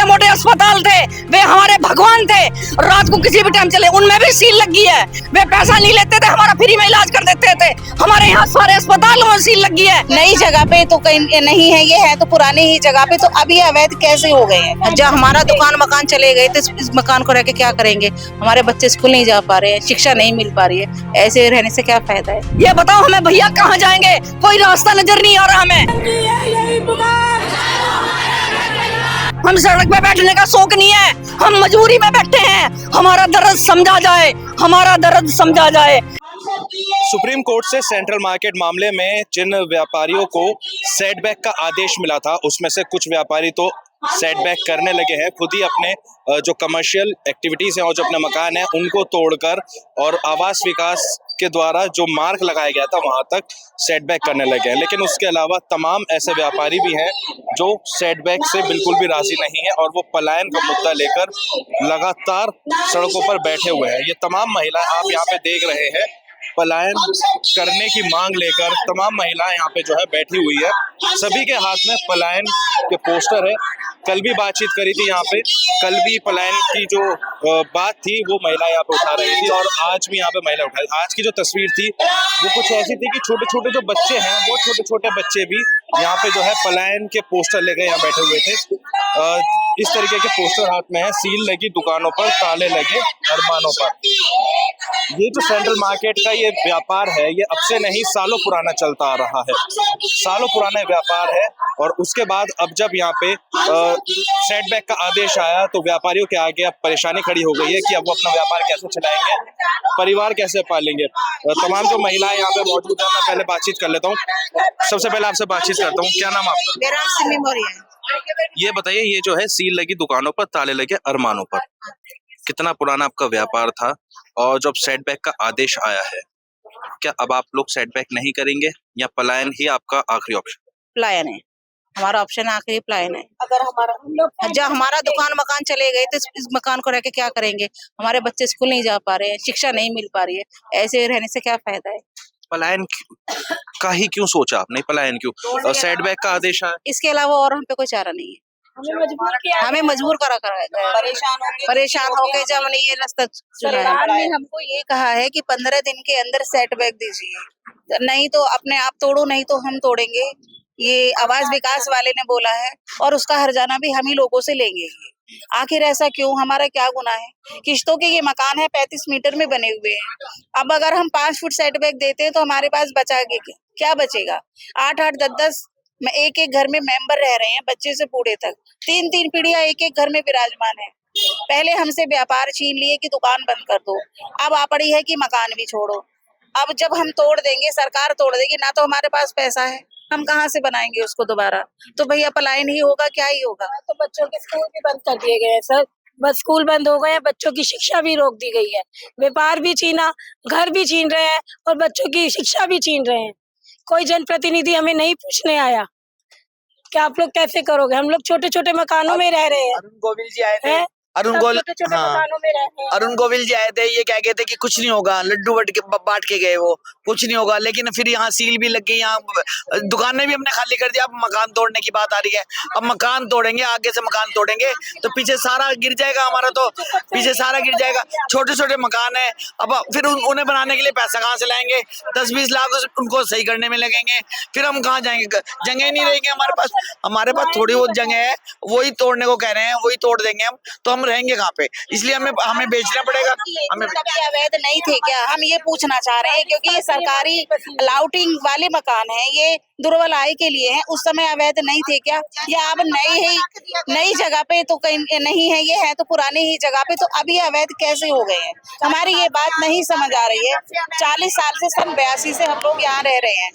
मोटे अस्पताल थे वे हमारे भगवान थे। रात को किसी भी टाइम चले उनमें भी सील लगी है। वे पैसा नहीं लेते थे, हमारा फ्री में इलाज कर देते थे। हमारे यहाँ सारे अस्पतालों में सील लगी है। नई जगह पे तो कहीं नहीं है, ये है तो पुरानी ही जगह पे, तो अभी अवैध कैसे हो गए हैं? जब हमारा दुकान मकान चले गए तो इस मकान को रह के क्या करेंगे? हमारे बच्चे स्कूल नहीं जा पा रहे हैं, शिक्षा नहीं मिल पा रही है, ऐसे रहने से क्या फायदा है? ये बताओ हमें भैया कहाँ जाएंगे? कोई रास्ता नजर नहीं आ रहा हमें। हम सड़क पे बैठने का शौक नहीं है, हम मजबूरी में बैठे हैं। हमारा दर्द समझा जाए, हमारा दर्द समझा जाए। सुप्रीम कोर्ट से सेंट्रल मार्केट मामले में जिन व्यापारियों को सेटबैक का आदेश मिला था, उसमें से कुछ व्यापारी तो सेटबैक करने लगे हैं। खुद ही अपने जो कमर्शियल एक्टिविटीज हैं और जो अपने मकान हैं उनको तोड़कर और आवास विकास के द्वारा जो मार्क लगाया गया था वहां तक सेटबैक करने लगे हैं। लेकिन उसके अलावा तमाम ऐसे व्यापारी भी हैं जो सेटबैक से बिल्कुल भी राजी नहीं है और वो पलायन का मुद्दा लेकर लगातार सड़कों पर बैठे हुए हैं। ये तमाम महिलाएं आप यहाँ पे देख रहे हैं, पलायन करने की मांग लेकर तमाम महिलाएं यहाँ पे जो है बैठी हुई है। सभी के हाथ में पलायन के पोस्टर है। कल भी बातचीत करी थी यहाँ पे, कल भी पलायन की जो बात थी वो महिला यहाँ पे उठा रही थी और आज भी यहाँ पे महिला उठा रही थी। आज की जो तस्वीर थी वो कुछ ऐसी थी कि छोटे छोटे जो बच्चे हैं वो छोटे छोटे बच्चे भी यहाँ पे जो है पलायन के पोस्टर लेकर यहाँ बैठे हुए थे। इस तरीके के पोस्टर हाथ में है, सील लगी दुकानों पर, ताले लगे अरमानों पर। ये जो सेंट्रल मार्केट का ये व्यापार है ये अब से नहीं सालों पुराना चलता आ रहा है, सालों पुराना व्यापार है। और उसके बाद अब जब यहाँ पे सेटबैक का आदेश आया तो व्यापारियों के आगे अब परेशानी खड़ी हो गई है कि अब वो अपना व्यापार कैसे चलाएंगे, परिवार कैसे पालेंगे। तमाम जो महिलाएं यहाँ पे मौजूद है, मैं पहले बातचीत कर लेता हूँ। सबसे पहले आपसे बातचीत करता हूँ, क्या नाम आपका? मेरा नाम सिमी मौर्य है। ये बताइए, ये जो है सील लगी दुकानों पर, ताले लगे अरमानों पर, कितना पुराना आपका व्यापार था और जब सेटबैक का आदेश आया है, क्या अब आप लोग सेटबैक नहीं करेंगे या पलायन ही आपका आखिरी ऑप्शन? पलायन है हमारा ऑप्शन, आखिरी पलायन है। अगर जब हमारा दुकान मकान चले गए तो इस मकान को रह के क्या करेंगे? हमारे बच्चे स्कूल नहीं जा पा रहे हैं, शिक्षा नहीं मिल पा रही है, ऐसे रहने से क्या फायदा है? पलायन का ही क्यों सोचा आपने? पलायन क्यों? सेटबैक का आदेश आया, इसके अलावा और हम पे कोई चारा नहीं है। हमें मजबूर करा परेशान हो गए जब हमने ये रास्ता चुना। सरकार ने हमको ये कहा है कि 15 दिन के अंदर सेटबैक दीजिए, नहीं तो अपने आप तोड़ो, नहीं तो हम तोड़ेंगे। ये आवास विकास वाले ने बोला है और उसका हर्जाना भी हम ही लोगों से लेंगे। आखिर ऐसा क्यों? हमारा क्या गुनाह है? किश्तों के ये मकान है, 35 मीटर में बने हुए हैं। अब अगर हम 5 फुट सेटबैक देते हैं तो हमारे पास बचाएगा क्या? बचेगा 8-8 10-10 में एक घर में मेंबर रह रहे हैं, बच्चे से बूढ़े तक 3-3 पीढ़ियां एक घर में विराजमान है। पहले हमसे व्यापार छीन लिए कि दुकान बंद कर दो, अब आ पड़ी है कि मकान भी छोड़ो। अब जब हम तोड़ देंगे, सरकार तोड़ देगी, ना तो हमारे पास पैसा है, हम कहाँ से बनाएंगे उसको दोबारा? तो भैया पलायन ही होगा, क्या ही होगा। तो बच्चों के स्कूल भी बंद कर दिए गए हैं सर, बस स्कूल बंद हो गए हैं, बच्चों की शिक्षा भी रोक दी गई है, व्यापार भी छीना, घर भी छीन रहे हैं और बच्चों की शिक्षा भी छीन रहे हैं। कोई जनप्रतिनिधि हमें नहीं पूछने आया कि आप लोग कैसे करोगे? हम लोग छोटे छोटे मकानों में रह रहे हैं। अरुण गोविल जी आए थे, अरुण गोविल जी आए थे, ये कह गए थे कि कुछ नहीं होगा, लड्डू बांट के गए, वो कुछ नहीं होगा। लेकिन फिर यहाँ सील भी लग गई, यहाँ दुकानें भी हमने खाली कर दिया। अब मकान तोड़ने की बात आ रही है, अब मकान तोड़ेंगे, आगे से मकान तोड़ेंगे तो पीछे सारा गिर जाएगा हमारा, तो पीछे सारा गिर जाएगा। छोटे छोटे मकान है, अब फिर उन्हें बनाने के लिए पैसा कहाँ से लाएंगे? 10-20 लाख उनको सही करने में लगेंगे, फिर हम कहाँ जाएंगे? जगह नहीं रहेगी हमारे पास। हमारे पास थोड़ी बहुत जगह है, वही तोड़ने को कह रहे हैं, वही तोड़ देंगे हम, तो हम रहेंगे कहाँ पे? इसलिए हमें बेचना पड़ेगा। हमें अवैध नहीं थे क्या? हम ये पूछना चाह रहे हैं, क्योंकि ये सरकारी अलाउटिंग वाले मकान हैं, ये दुर्बल आय के लिए हैं। उस समय अवैध नहीं थे क्या? या अब नई जगह पे तो कहीं नहीं है, ये है तो पुरानी ही जगह पे, तो अभी अवैध कैसे हो गए हैं? हमारी ये बात नहीं समझ आ रही है। 40 साल से, सन 82 से हम लोग यहाँ रह रहे हैं।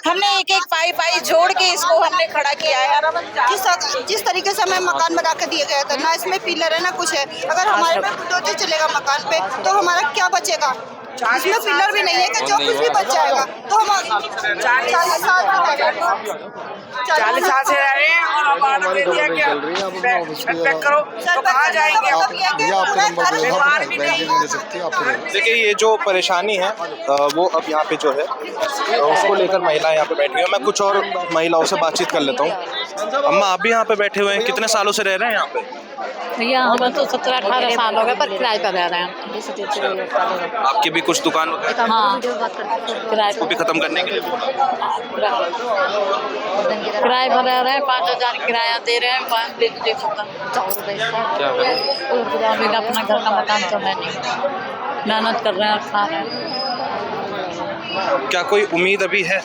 हमने एक पाई जोड़ के इसको हमने खड़ा किया है। जिस तरीके से हमें मकान बना के दिया गया था, ना इसमें पिलर है ना कुछ है। अगर हमारे में बुलडोजर चलेगा मकान पे तो हमारा क्या बचेगा? इसमें पिलर भी नहीं है कि जो कुछ भी बच जाएगा। तो हम 40 साल से रह रहे हैं और अब ऑर्डर दे दिया कि पैक करो, तो कहाँ जाएंगे? व्यापार भी नहीं। देखिए, ये जो परेशानी है वो अब यहाँ पे जो है उसको लेकर महिलाएं यहाँ पे बैठी हैं। मैं कुछ और महिलाओं से बातचीत कर लेता हूँ। अम्मा, आप भी यहाँ पे बैठे हुए हैं, कितने सालों से रह रहे हैं यहाँ पे? भैया हमें तो 17-18 साल हो गए पर किराए पर रह रहे हैं। आपकी भी कुछ दुकान वगैरह हाँ, किराए को भी खत्म करने के लिए बोला? किराए पर रह रहे हैं, 5,000 किराया दे रहे हैं, 5 दिन दे खत्म। क्या करें? अपना घर का मकान तो है नहीं, मेहनत कर रहे हैं और खा रहे हैं। क्या कोई उम्मीद अभी है?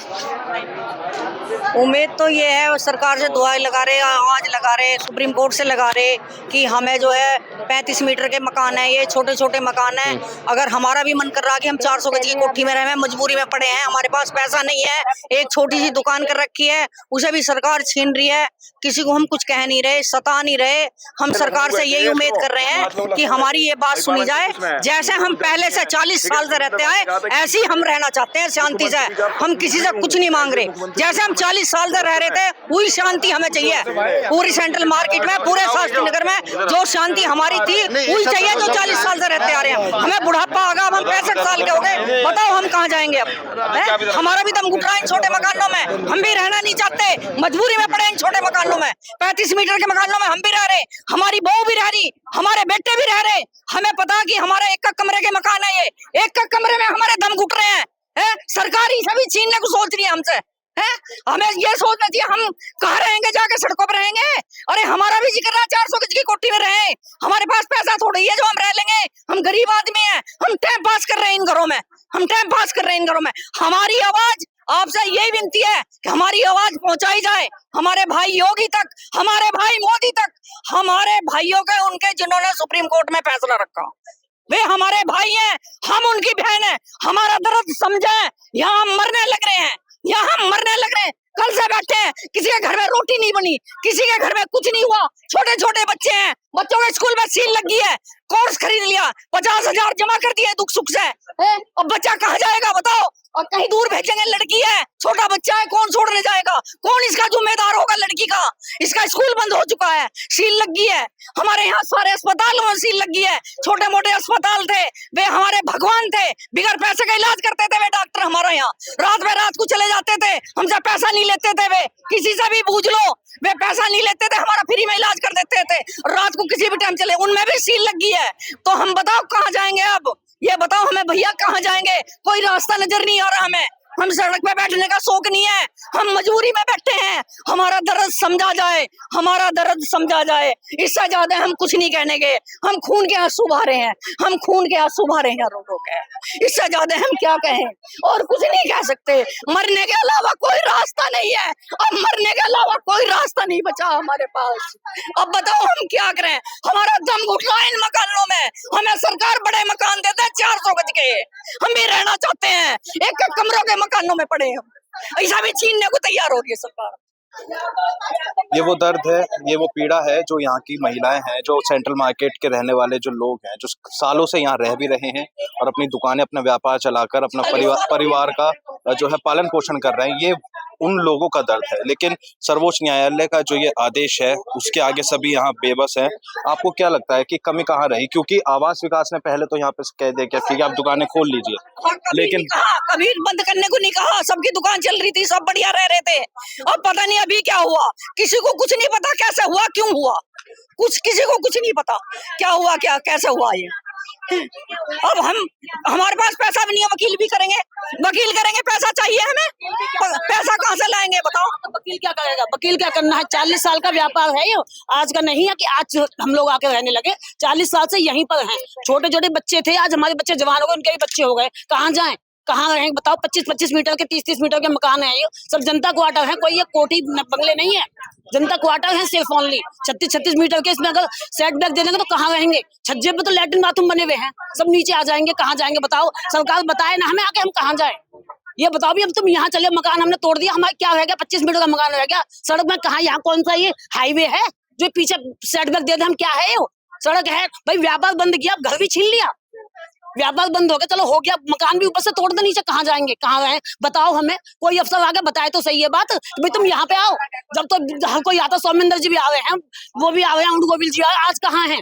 उम्मीद तो ये है, सरकार से दुआएं लगा रहे, आवाज लगा रहे, सुप्रीम कोर्ट से लगा रहे कि हमें जो है 35 मीटर के मकान है, ये छोटे छोटे मकान है। अगर हमारा भी मन कर रहा कि हम 400 गज की कोठी में रहे, मजबूरी में पड़े हैं, हमारे पास पैसा नहीं है, एक छोटी सी दुकान कर रखी है, उसे भी सरकार छीन रही है। किसी को हम कुछ कह नहीं रहे, सता नहीं रहे। हम सरकार से यही उम्मीद कर रहे हैं कि हमारी ये बात सुनी जाए। जैसे हम पहले से 40 साल से रहते आए, ऐसे ही हम रहना चाहते हैं शांति से। हम किसी से कुछ नहीं मांग रहे। जैसे हम 40 साल से रह रहे थे, वही शांति हमें चाहिए। पूरी सेंट्रल मार्केट में, पूरे शास्त्री नगर में जो शांति हमारी थी, वही चाहिए जो 40 साल से रहते आ रहे हैं। हमें बुढ़ापा आ गया, हम 65 साल के हो गए, बताओ हम कहाँ जाएंगे अब? हमारा भी दम घुट रहा है इन छोटे मकानों में। हम भी रहना नहीं चाहते, मजबूरी में पड़े इन छोटे मकानों में। 35 मीटर के मकानों में हम भी रह रहे, हमारी बहू भी रह रही, हमारे बेटे भी रह रहे। हमें पता कि हमारा एक कमरे के मकान है, ये एक कमरे में हमारे दम घुट रहे हैं। सरकार ही सभी छीनने को सोच रही है हमसे। हमें ये सोचना चाहिए हम कहाँ रहेंगे, जाके सड़कों पर रहेंगे। अरे हमारा भी जिक्र रहा 400 गज की कोठी में रहे, हमारे पास पैसा थोड़ी है जो हम रह लेंगे। हम गरीब आदमी हैं, हम टाइम पास कर रहे हैं इन घरों में, हम टाइम पास कर रहे हैं इन घरों में। हमारी आवाज आपसे यही विनती है कि हमारी आवाज पहुंचाई जाए हमारे भाई योगी तक, हमारे भाई मोदी तक, हमारे भाइयों के, उनके जिन्होंने सुप्रीम कोर्ट में फैसला रखा, वे हमारे भाई हैं, हम उनकी बहन हैं। हमारा दर्द समझे। यहाँ हम मरने लग रहे हैं, यहाँ हम मरने लग रहे हैं। कल से बैठे हैं, किसी के घर में रोटी नहीं बनी, किसी के घर में कुछ नहीं हुआ। छोटे छोटे बच्चे हैं, बच्चों के स्कूल में सील लगी है, कोर्स खरीद लिया, 50,000 जमा कर दिए दुख सुख से। अब बच्चा कहाँ जाएगा बताओ? और कहीं दूर भेजेंगे, लड़की है, छोटा बच्चा है, कौन छोड़ने जाएगा? कौन इसका जिम्मेदार होगा लड़की का? इसका स्कूल बंद हो चुका है, सील लगी है। हमारे यहाँ सारे अस्पतालों में सील लगी है। छोटे मोटे अस्पताल थे, वे हमारे भगवान थे, बिगर पैसे का इलाज करते थे वे डॉक्टर हमारे यहाँ। रात में रात को चले जाते थे, हमसे पैसा नहीं लेते थे वे, किसी से भी पूछ लो, वे पैसा नहीं लेते थे, हमारा फ्री में इलाज कर देते थे। रात को किसी भी टाइम चले, उनमें भी सील लगी है। तो हम बताओ कहाँ जाएंगे अब? ये बताओ हमें भैया, कहाँ जाएंगे? कोई रास्ता नजर नहीं आ रहा हमें। हम सड़क पे बैठने का शौक नहीं है, हम मजबूरी में बैठे हैं। हमारा दर्द समझा जाए, हमारा दर्द समझा जाए। इससे ज्यादा हम कुछ नहीं कहने के। हम खून के आंसू बहा रहे हैं, हम खून के आंसू बहा रहे हैं रो रो के। इससे ज्यादा हम क्या कहें? और कुछ नहीं कह सकते। मरने के अलावा कोई रास्ता नहीं है, अब मरने के अलावा कोई रास्ता नहीं बचा हमारे पास। अब बताओ हम क्या करें? हमारा दम घुट रहा है इन मकानों में। हमें सरकार बड़े मकान देते हैं 400 गज के, हम भी रहना चाहते हैं, एक एक कमरों के मकानों में पड़े हम, ऐसा भी छीनने को तैयार हो रही है सरकार। ये वो दर्द है, ये वो पीड़ा है जो यहाँ की महिलाएं हैं, जो सेंट्रल मार्केट के रहने वाले जो लोग हैं, जो सालों से यहाँ रह भी रहे हैं और अपनी दुकानें, अपना व्यापार चलाकर अपना परिवार का जो है पालन पोषण कर रहे हैं। ये उन लोगों का दर्द है। लेकिन सर्वोच्च न्यायालय का जो ये आदेश है, उसके आगे सभी यहाँ बेबस हैं। आपको क्या लगता है कि कमी कहाँ रही? क्योंकि आवास विकास ने पहले तो यहाँ पे कह दिया क्या, ठीक है आप दुकानें खोल लीजिए, लेकिन कभी बंद करने को नहीं कहा। सबकी दुकान चल रही थी, सब बढ़िया रह रहे थे। अब पता नहीं अभी क्या हुआ, किसी को कुछ नहीं पता कैसे हुआ, क्यों हुआ, कुछ किसी को कुछ नहीं पता क्या हुआ, क्या कैसे हुआ ये। अब हमारे पास पैसा भी नहीं है, वकील भी करेंगे, वकील करेंगे, पैसा चाहिए हमें, पैसा कहाँ से लाएंगे बताओ? वकील क्या करेगा? वकील क्या करना है? 40 साल का व्यापार है ये, आज का नहीं है कि आज हम लोग आके रहने लगे। 40 साल से यहीं पर हैं। छोटे छोटे बच्चे थे, आज हमारे बच्चे जवान हो गए, उनके भी बच्चे हो गए। कहाँ जाएं, कहाँ रहेंगे बताओ? 25-25 मीटर के, 30-30 मीटर के मकान है, ये सब जनता क्वार्टर है, कोई ये कोठी बंगले नहीं है, जनता क्वार्टर है सिर्फ ओनली। 36-36 मीटर के, इसमें अगर सेट बैक दे देंगे तो कहाँ रहेंगे? छज्जे पे तो लैट्रिन बाथरूम बने हुए हैं, सब नीचे आ जाएंगे, कहाँ जाएंगे बताओ? सरकार बताए ना हमें आके हम कहाँ जाए? ये बताओ भी, अब तुम यहाँ चले, मकान हमने तोड़ दिया, हमारे क्या रह गया? 25 मीटर का मकान रह गया, सड़क में कहाँ? यहाँ कौन सा ये हाईवे है जो पीछे सेट बैक दे दे? हम क्या है? सड़क है भाई, व्यापार बंद किया, घर भी छीन लिया, व्यापार बंद हो गया, चलो हो गया, मकान भी ऊपर से तोड़ दे, नीचे कहाँ जाएंगे, कहाँ रहे बताओ? हमें कोई अफसर आके बताए तो सही है बात, भाई तुम यहाँ पे आओ। जब तो हर कोई आता, सौमेंद्र जी भी आ रहे हैं, वो भी आ रहे हैं, उनको भी जी आज कहाँ है?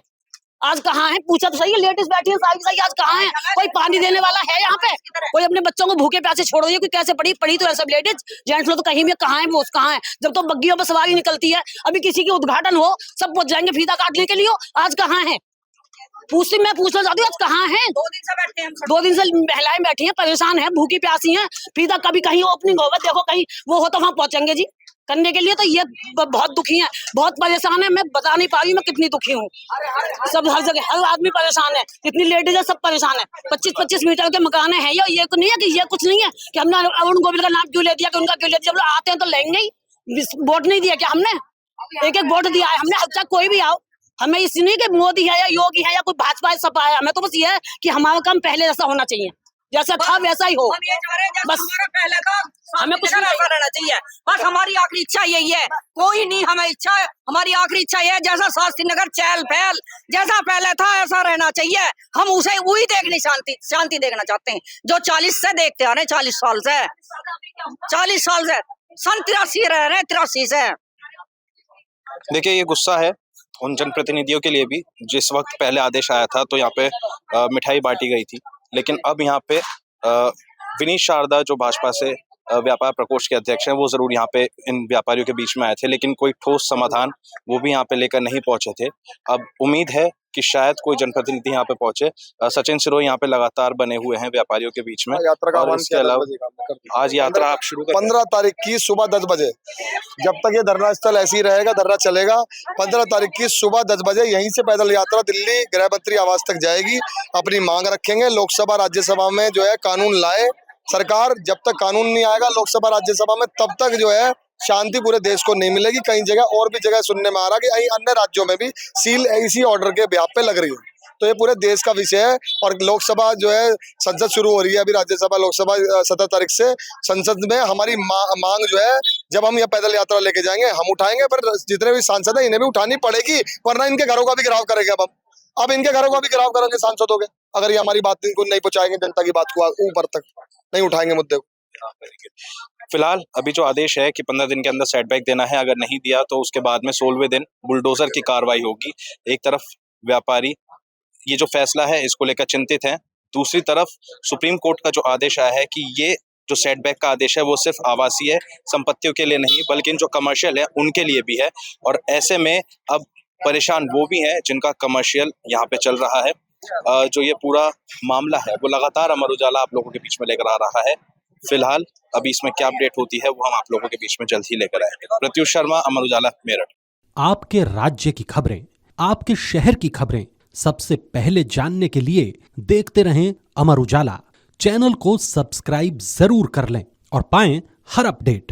आज कहाँ है? पूछा तो सही है, लेडीज बैठी है सारी सारी, आज कहाँ है? कोई पानी देने वाला है यहाँ पे? कोई अपने बच्चों को भूखे प्यासे छोड़ रही है? कोई कैसे पड़ी तो है सब लेडीज, जेंट्स लोग तो कहीं भी कहाँ है? वो कहाँ है? जब तो बग्गियों पर सवारी निकलती है, अभी किसी की उद्घाटन हो सब पहुंच जाएंगे फीता काटने के लिए, आज कहाँ है? मैं पूछना चाहती हूँ आज कहाँ है? 2 दिन से बैठे हैं हम। 2 दिन से महिलाएं बैठी हैं, परेशान हैं, भूखी प्यासी हैं, फीता कभी कहीं ओपनिंग होगा, देखो कहीं वो हो तो वहां पहुंचेंगे जी करने के लिए। तो ये बहुत दुखी है, बहुत परेशान है, मैं बता नहीं पा रही मैं कितनी दुखी हूँ। सब हर जगह हर आदमी परेशान है, जितनी लेडीज है सब परेशान है। 25-25 मीटर के मकान है ये नहीं है कि ये कुछ नहीं है कि हमने अरुण गोविल का नाम क्यों ले दिया, कि उनका क्यों ले दिया? जब लोग आते हैं तो लेंगे ही, वोट नहीं दिया क्या हमने? एक वोट दिया है हमने, हर कोई भी आओ, हमें इसलिए नहीं कि मोदी है या योगी है या कोई भाजपा है सपा है, हमें तो बस ये है कि हमारा काम पहले जैसा होना चाहिए, जैसा था वैसा ही हो। हम ये चाह रहे हैं जैसा बस हमारा पहले था, हमें कुछ ऐसा रहना चाहिए। बस हमारी आखिरी इच्छा यही है, कोई नहीं हमें इच्छा है, हमारी आखिरी इच्छा ये है जैसा शास्त्री नगर चहल पहल जैसा पहले था ऐसा रहना चाहिए। हम उसे वही देखनी, शांति देखना चाहते हैं जो 40 से देखते आ रहे हैं, 40 साल से सन 83 रह रहे हैं, 83 से। देखिए ये गुस्सा है उन जनप्रतिनिधियों के लिए भी, जिस वक्त पहले आदेश आया था तो यहाँ पे मिठाई बांटी गई थी, लेकिन अब यहाँ पे विनीत शारदा जो भाजपा से व्यापार प्रकोष्ठ के अध्यक्ष हैं वो जरूर यहाँ पे इन व्यापारियों के बीच में आए थे, लेकिन कोई ठोस समाधान वो भी यहाँ पे लेकर नहीं पहुंचे थे। अब उम्मीद है कि शायद कोई जनप्रतिनिधि यहाँ पे पहुंचे। सचिन सिरोही यहाँ पे लगातार बने हुए हैं व्यापारियों के बीच में। यात्रा का और इसके अलावा आज यात्रा आप शुरू 15 तारीख की सुबह 10 बजे, जब तक ये धरना स्थल ऐसे ही रहेगा, धरना चलेगा। 15 तारीख की सुबह 10 बजे यहीं से पैदल यात्रा दिल्ली गृह मंत्री आवास तक जाएगी, अपनी मांग रखेंगे। लोकसभा राज्यसभा में जो है कानून लाए सरकार, जब तक कानून नहीं आएगा लोकसभा राज्यसभा में तब तक जो है शांति पूरे देश को नहीं मिलेगी। कई जगह और भी जगह सुनने में आ रहा कि अन्य राज्यों में भी सील इसी ऑर्डर के ब्याह पे लग रही है, तो ये पूरे देश का विषय है। और लोकसभा जो है संसद शुरू हो रही है अभी, राज्यसभा लोकसभा 17 तारीख से। संसद में हमारी मांग जो है, जब हम ये पैदल यात्रा लेके जाएंगे हम उठाएंगे, पर जितने भी सांसद है इन्हें भी उठानी पड़ेगी, वरना इनके घरों का भी घेराव करेंगे। अब इनके घरों का भी घेराव करेंगे सांसदों के, अगर ये हमारी बात इनको नहीं पहुंचाएंगे, जनता की बात को ऊपर तक नहीं उठाएंगे मुद्दे को। फिलहाल अभी जो आदेश है कि 15 दिन के अंदर सेटबैक देना है, अगर नहीं दिया तो उसके बाद में 16वें दिन बुलडोजर की कार्रवाई होगी। एक तरफ व्यापारी ये जो फैसला है इसको लेकर चिंतित हैं, दूसरी तरफ सुप्रीम कोर्ट का जो आदेश आया है कि ये जो सेटबैक का आदेश है वो सिर्फ आवासीय संपत्तियों के लिए नहीं बल्कि जो कमर्शियल है उनके लिए भी है। और ऐसे में अब परेशान वो भी हैं जिनका कमर्शियल यहाँ पे चल रहा है। जो ये पूरा मामला है वो लगातार अमर उजाला आप लोगों के बीच में लेकर आ रहा है। फिलहाल अभी इसमें क्या अपडेट होती है वो हम आप लोगों के बीच में जल्द ही लेकर आएंगे। प्रत्युष शर्मा, अमर उजाला, मेरठ। आपके राज्य की खबरें, आपके शहर की खबरें सबसे पहले जानने के लिए देखते रहें अमर उजाला। चैनल को सब्सक्राइब जरूर कर लें और पाएं हर अपडेट।